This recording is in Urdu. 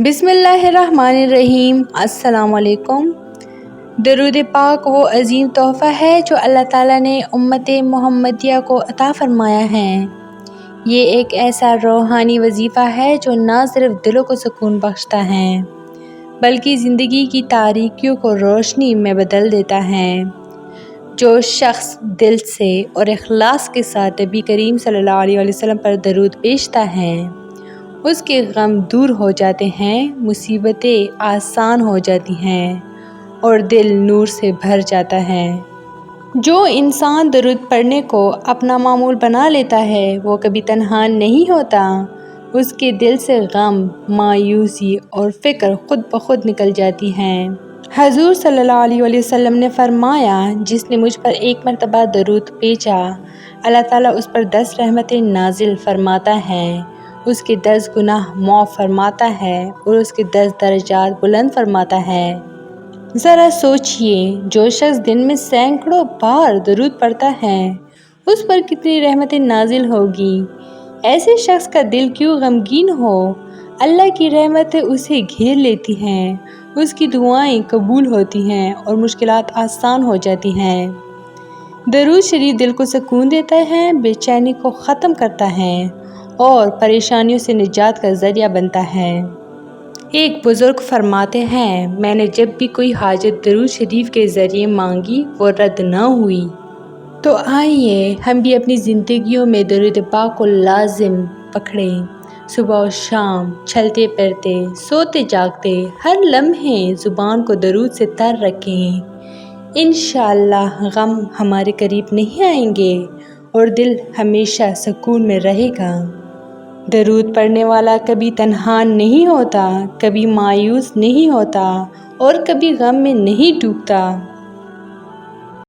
بسم اللہ الرحمن الرحیم۔ السلام علیکم۔ درود پاک وہ عظیم تحفہ ہے جو اللہ تعالیٰ نے امت محمدیہ کو عطا فرمایا ہے۔ یہ ایک ایسا روحانی وظیفہ ہے جو نہ صرف دلوں کو سکون بخشتا ہے بلکہ زندگی کی تاریکیوں کو روشنی میں بدل دیتا ہے۔ جو شخص دل سے اور اخلاص کے ساتھ نبی کریم صلی اللہ علیہ وسلم پر درود بھیجتا ہے اس کے غم دور ہو جاتے ہیں، مصیبتیں آسان ہو جاتی ہیں اور دل نور سے بھر جاتا ہے۔ جو انسان درود پڑھنے کو اپنا معمول بنا لیتا ہے وہ کبھی تنہا نہیں ہوتا۔ اس کے دل سے غم، مایوسی اور فکر خود بخود نکل جاتی ہیں۔ حضور صلی اللہ علیہ وسلم نے فرمایا، جس نے مجھ پر ایک مرتبہ درود بھیجا اللہ تعالیٰ اس پر 10 رحمتیں نازل فرماتا ہے، اس کے 10 گناہ معاف فرماتا ہے اور اس کے 10 درجات بلند فرماتا ہے۔ ذرا سوچئے، جو شخص دن میں سینکڑوں بار درود پڑھتا ہے اس پر کتنی رحمتیں نازل ہوگی۔ ایسے شخص کا دل کیوں غمگین ہو؟ اللہ کی رحمتیں اسے گھیر لیتی ہیں، اس کی دعائیں قبول ہوتی ہیں اور مشکلات آسان ہو جاتی ہیں۔ درود شریف دل کو سکون دیتا ہے، بے چینی کو ختم کرتا ہے اور پریشانیوں سے نجات کا ذریعہ بنتا ہے۔ ایک بزرگ فرماتے ہیں، میں نے جب بھی کوئی حاجت درود شریف کے ذریعے مانگی وہ رد نہ ہوئی۔ تو آئیے ہم بھی اپنی زندگیوں میں درود پاک کو لازم پکڑیں۔ صبح و شام، چلتے پھرتے، سوتے جاگتے، ہر لمحے زبان کو درود سے تر رکھیں۔ انشاءاللہ غم ہمارے قریب نہیں آئیں گے اور دل ہمیشہ سکون میں رہے گا۔ درود پڑھنے والا کبھی تنہا نہیں ہوتا، کبھی مایوس نہیں ہوتا اور کبھی غم میں نہیں ڈوبتا۔